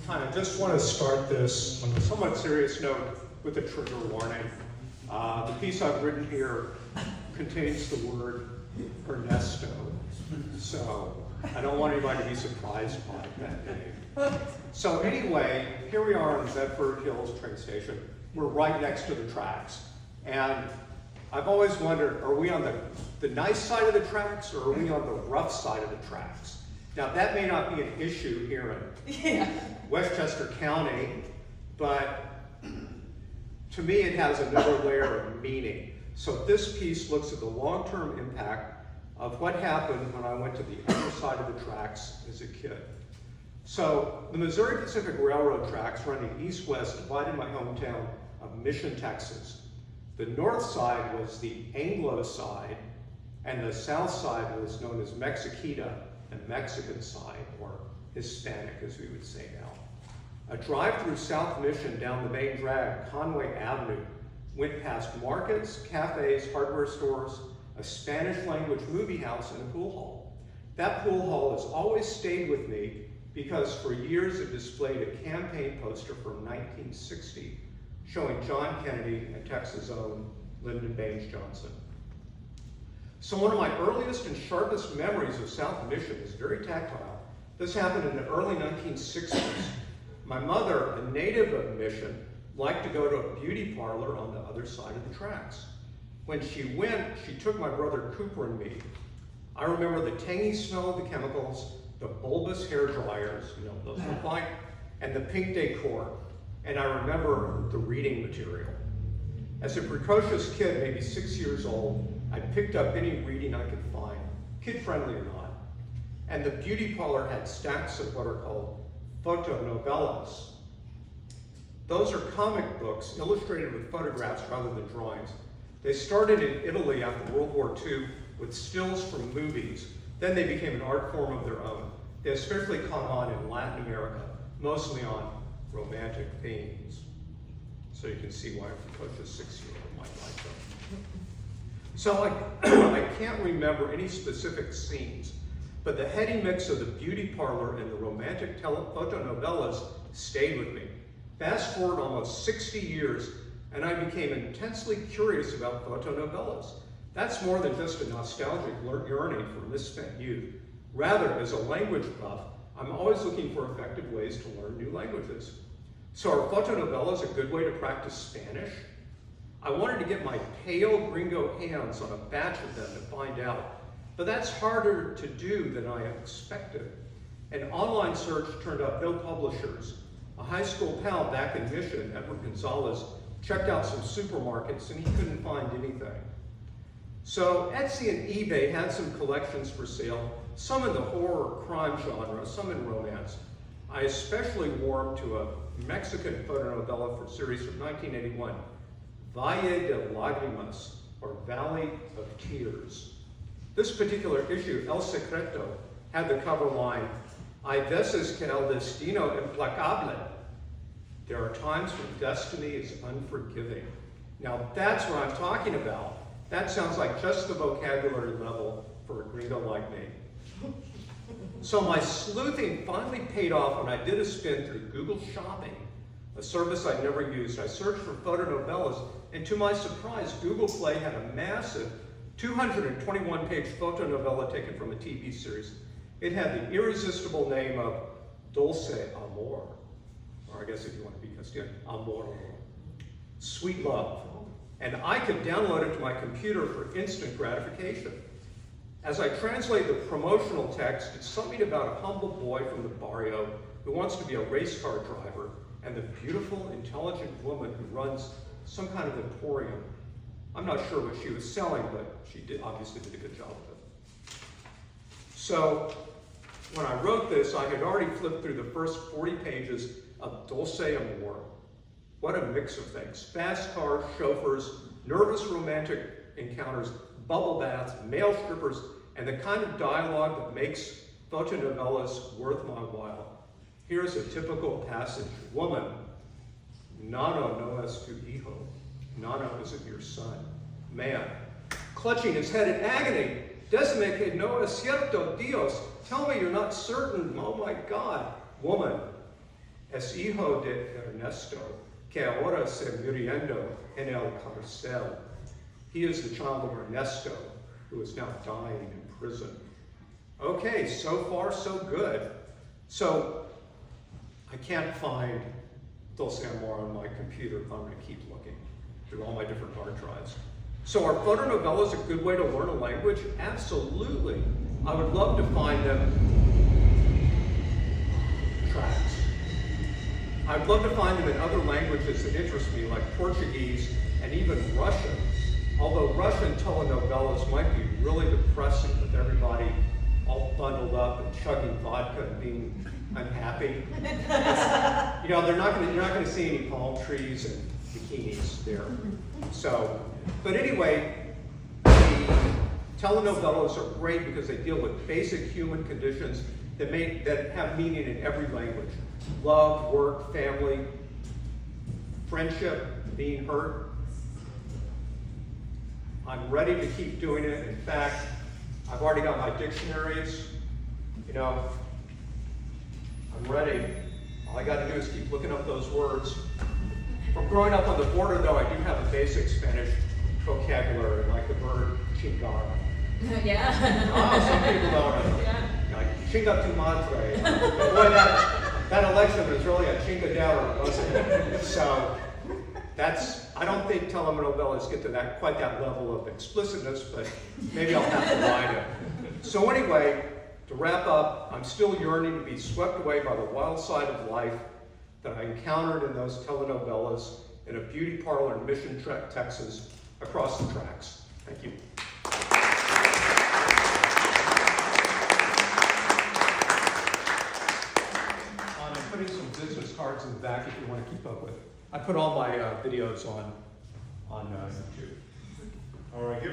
Hi, I just want to start this on a somewhat serious note with a trigger warning. The piece I've written here contains the word Ernesto, so I don't want anybody to be surprised by that name. So anyway, here we are on Bedford Hills train station. We're right next to the tracks. And I've always wondered, are we on the nice side of the tracks or are we on the rough side of the tracks? Now that may not be an issue here in Westchester County, but to me it has another layer of meaning. So this piece looks at the long-term impact of what happened when I went to the other side of the tracks as a kid. So the Missouri Pacific Railroad tracks running east-west divided my hometown of Mission, Texas. The north side was the Anglo side, and the south side was known as Mexiquita, the Mexican side, or Hispanic as we would say now. A drive through South Mission down the main drag, Conway Avenue, went past markets, cafes, hardware stores, a Spanish language movie house, and a pool hall. That pool hall has always stayed with me because for years it displayed a campaign poster from 1960 showing John Kennedy and Texas' own Lyndon Baines Johnson. So one of my earliest and sharpest memories of South Mission is very tactile. This happened in the early 1960s. My mother, a native of Mission, liked to go to a beauty parlor on the other side of the tracks. When she went, she took my brother Cooper and me. I remember the tangy smell of the chemicals, the bulbous hair dryers, you know, those look like, and the pink decor. And I remember the reading material. As a precocious kid, maybe 6 years old, I picked up any reading I could find, kid-friendly or not. And the beauty parlor had stacks of what are called Fotonovelas. Those are comic books illustrated with photographs rather than drawings. They started in Italy after World War II with stills from movies. Then they became an art form of their own. They especially caught on in Latin America, mostly on romantic themes. So you can see why a precocious 6-year-old might like them. So I can't remember any specific scenes, but the heady mix of the beauty parlor and the romantic fotonovelas stayed with me. Fast forward almost 60 years, and I became intensely curious about fotonovelas. That's more than just a nostalgic yearning for misspent youth. Rather, as a language buff, I'm always looking for effective ways to learn new languages. So are fotonovelas a good way to practice Spanish? I wanted to get my pale gringo hands on a batch of them to find out, but that's harder to do than I expected. An online search turned up no publishers. A high school pal back in Mission, Edward Gonzalez, checked out some supermarkets and he couldn't find anything. So Etsy and eBay had some collections for sale, some in the horror crime genre, some in romance. I especially warmed to a Mexican fotonovela for series from 1981, Valle de Lágrimas, or Valley of Tears. This particular issue, El Secreto, had the cover line, Hay veces que el destino implacable. There are times when destiny is unforgiving. Now that's what I'm talking about. That sounds like just the vocabulary level for a gringo like me. So my sleuthing finally paid off when I did a spin through Google Shopping, a service I'd never used. I searched for fotonovelas, and to my surprise, Google Play had a massive 221-page fotonovela taken from a TV series. It had the irresistible name of Dulce Amor, or I guess if you want to be Castilian, Amor, sweet love. And I could download it to my computer for instant gratification. As I translate the promotional text, it's something about a humble boy from the barrio who wants to be a race car driver and the beautiful, intelligent woman who runs some kind of emporium. I'm not sure what she was selling, but she obviously did a good job of it. So when I wrote this, I had already flipped through the first 40 pages of Dulce Amor. What a mix of things. Fast cars, chauffeurs, nervous romantic encounters, bubble baths, male strippers, and the kind of dialogue that makes fotonovelas worth my while. Here's a typical passage. Woman, Nano no es tu hijo. Nano isn't your son. Man, clutching his head in agony. Decime que no es cierto, Dios. Tell me you're not certain. Oh my God. Woman, es hijo de Ernesto, que ahora se muriendo en el cárcel. He is the child of Ernesto, who is now dying in prison. Okay, so far so good. So, I can't find Dulce Amor on my computer. I'm going to keep looking through all my different hard drives. So are fotonovelas a good way to learn a language? Absolutely. I would love to find them tracks. I'd love to find them in other languages that interest me, like Portuguese and even Russian. Although Russian telenovelas might be really depressing with everybody all bundled up and chugging vodka and being unhappy. You know, you're not going to see any palm trees and bikinis there. So, but anyway, the telenovelas are great because they deal with basic human conditions that have meaning in every language. Love, work, family, friendship, being hurt. I'm ready to keep doing it. In fact, I've already got my dictionaries. You know, I'm ready. All I got to do is keep looking up those words. From growing up on the border, though, I do have a basic Spanish vocabulary, like the word chingar. Yeah. Oh, some people don't. Yeah. Like, chinga tu madre. Boy, that election was really a chinga downer, wasn't it? So, I don't think telenovelas get to quite that level of explicitness, but maybe I'll have to write it. So anyway, to wrap up, I'm still yearning to be swept away by the wild side of life that I encountered in those telenovelas in a beauty parlor in Mission, Texas, across the tracks. Thank you. I'm putting some business cards in the back if you want to keep up with it. I put all my videos on YouTube. All right, give